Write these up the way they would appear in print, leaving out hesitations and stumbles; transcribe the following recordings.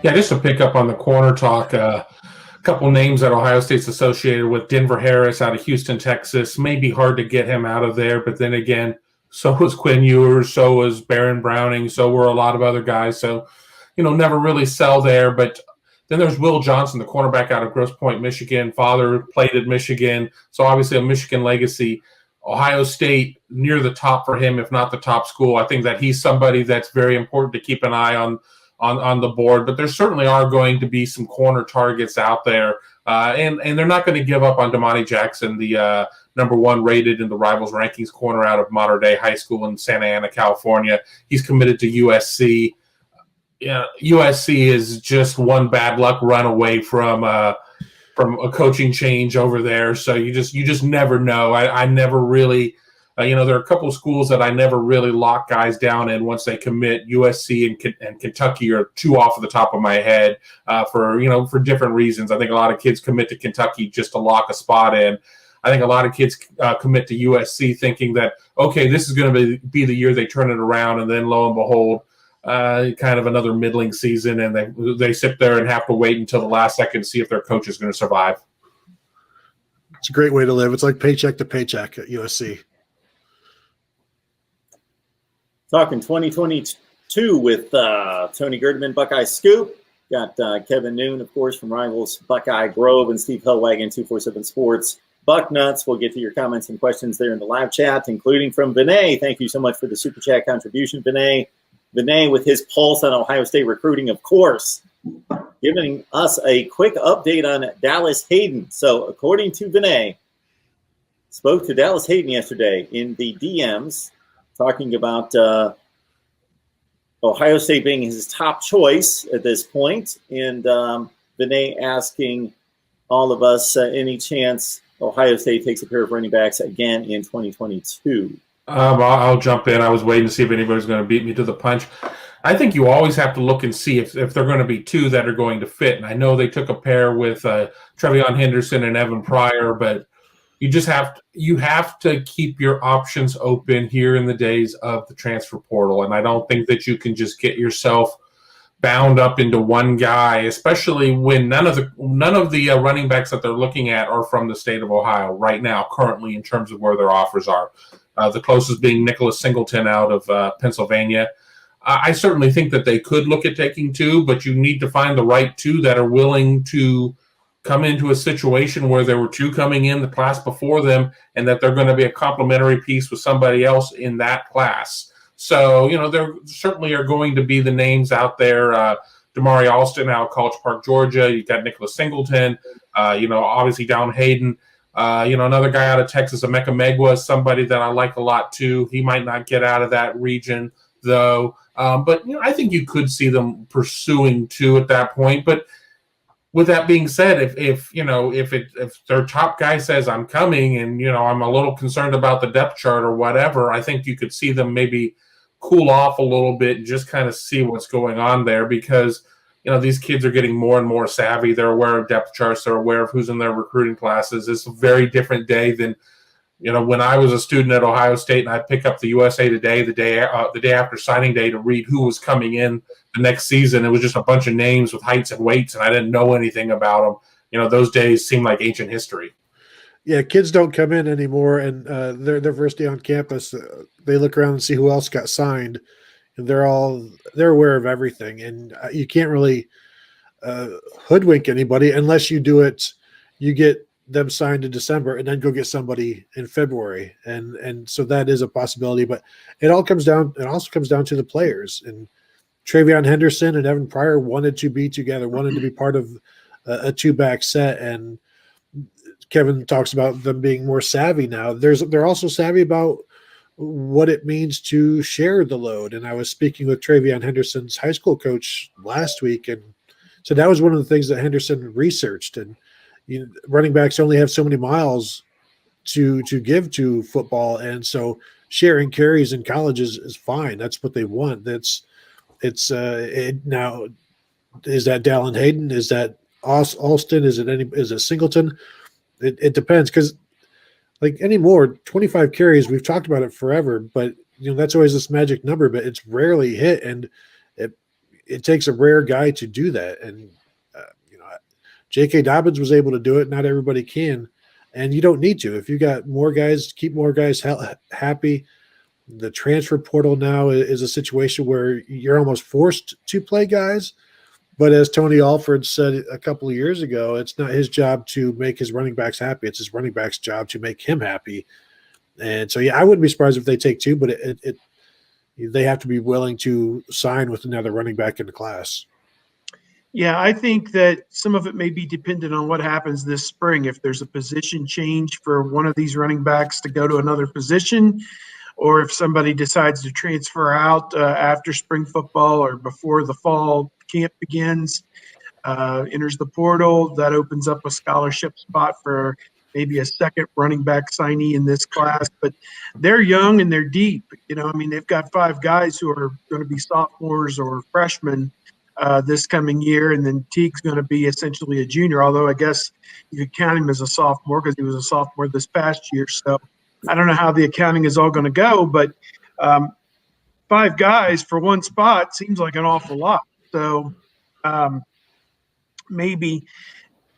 Yeah, just to pick up on the corner talk, a couple names that Ohio State's associated with. Denver Harris out of Houston, Texas. May be hard to get him out of there, but then again, so was Quinn Ewers, so was Baron Browning, so were a lot of other guys. So, never really sell there. But then there's Will Johnson, the cornerback out of Grosse Pointe, Michigan. Father played at Michigan, so obviously a Michigan legacy. Ohio State near the top for him, if not the top school. I think that he's somebody that's very important to keep an eye on the board. But there certainly are going to be some corner targets out there, and they're not going to give up on Damani Jackson, the number one rated in the Rivals rankings corner out of Mater Dei High School in Santa Ana, California. He's committed to USC. Yeah, USC is just one bad luck run away from a coaching change over there. So you just never know. I never really, there are a couple of schools that I never really lock guys down in once they commit. USC and Kentucky are two off of the top of my head for different reasons. I think a lot of kids commit to Kentucky just to lock a spot in. I think a lot of kids commit to USC thinking that, okay, this is going to be the year they turn it around, and then lo and behold, kind of another middling season, and they sit there and have to wait until the last second to see if their coach is going to survive. It's a great way to live. It's like paycheck to paycheck at USC. Talking 2022 with Tony Girdman, Buckeye Scoop. Got Kevin Noon, of course, from Rivals Buckeye Grove, and Steve Hellwagon, 247 Sports Bucknuts. We'll get to your comments and questions there in the live chat, including from Vinay. Thank you so much for the Super Chat contribution, Vinay. Vinay with his pulse on Ohio State recruiting, of course, giving us a quick update on Dallas Hayden. So according to Vinay, spoke to Dallas Hayden yesterday in the DMs, talking about Ohio State being his top choice at this point. And Vinay asking all of us, any chance Ohio State takes a pair of running backs again in 2022? I'll jump in. I was waiting to see if anybody's going to beat me to the punch. I think you always have to look and see if they're going to be two that are going to fit. And I know they took a pair with Trevion Henderson and Evan Pryor, but you have to keep your options open here in the days of the transfer portal. And I don't think that you can just get yourself bound up into one guy, especially when none of the running backs that they're looking at are from the state of Ohio right now, currently, in terms of where their offers are. The closest being Nicholas Singleton out of Pennsylvania. I certainly think that they could look at taking two, but you need to find the right two that are willing to come into a situation where there were two coming in the class before them, and that they're going to be a complementary piece with somebody else in that class. So, there certainly are going to be the names out there. Damari Alston out of College Park, Georgia. You've got Nicholas Singleton, obviously Dallan Hayden. Another guy out of Texas, Emeka Megwa, is somebody that I like a lot too. He might not get out of that region though. But I think you could see them pursuing two at that point. But with that being said, if their top guy says I'm coming, and I'm a little concerned about the depth chart or whatever, I think you could see them maybe cool off a little bit and just kind of see what's going on there, because these kids are getting more and more savvy. They're aware of depth charts. They're aware of who's in their recruiting classes. It's a very different day than when I was a student at Ohio State and I'd pick up the USA Today the day after signing day to read who was coming in the next season. It was just a bunch of names with heights and weights, and I didn't know anything about them. Those days seem like ancient history. Yeah, kids don't come in anymore, and their first day on campus, they look around and see who else got signed, and they're aware of everything, and you can't really hoodwink anybody unless you do it. You get them signed in December and then go get somebody in February, and so that is a possibility. But it also comes down to the players. And Trevion Henderson and Evan Pryor wanted to be together, wanted to be part of a two-back set, and Kevin talks about them being more savvy now. They're also savvy about what it means to share the load. And I was speaking with Trevion Henderson's high school coach last week, and so that was one of the things that Henderson researched. And running backs only have so many miles to give to football, and so sharing carries in college is fine. That's what they want. Now, is that Dallan Hayden? Is that Alston? Is it Singleton? It depends, because like anymore, 25 carries, we've talked about it forever, but that's always this magic number, but it's rarely hit. And it takes a rare guy to do that. And, J.K. Dobbins was able to do it. Not everybody can. And you don't need to. If you got more guys, keep more guys happy. The transfer portal now is a situation where you're almost forced to play guys. But as Tony Alford said a couple of years ago, it's not his job to make his running backs happy. It's his running back's job to make him happy. And so, I wouldn't be surprised if they take two, but they have to be willing to sign with another running back in the class. Yeah, I think that some of it may be dependent on what happens this spring. If there's a position change for one of these running backs to go to another position, or if somebody decides to transfer out after spring football or before the fall camp begins, enters the portal, that opens up a scholarship spot for maybe a second running back signee in this class. But they're young and they're deep. They've got 5 guys who are going to be sophomores or freshmen this coming year, and then Teague's going to be essentially a junior, although I guess you could count him as a sophomore because he was a sophomore this past year. So I don't know how the accounting is all going to go, but 5 guys for one spot seems like an awful lot. So maybe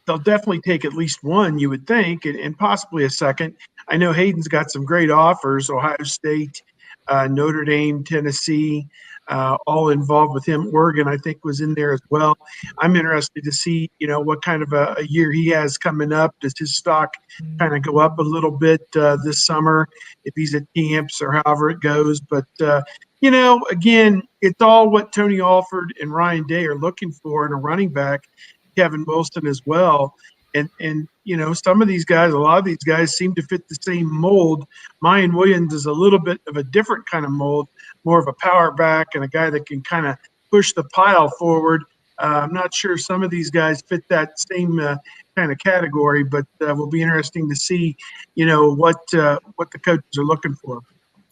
they'll definitely take at least one, you would think, and possibly a second. I know Hayden's got some great offers, Ohio State, Notre Dame, Tennessee, all involved with him. Oregon, I think, was in there as well. I'm interested to see, what kind of a year he has coming up. Does his stock kind of go up a little bit this summer if he's at camps or however it goes? But, again, it's all what Tony Alford and Ryan Day are looking for in a running back, Kevin Wilson as well. And some of these guys, a lot of these guys seem to fit the same mold. Mayan Williams is a little bit of a different kind of mold, more of a power back and a guy that can kind of push the pile forward. I'm not sure some of these guys fit that same kind of category, but will be interesting to see, what the coaches are looking for.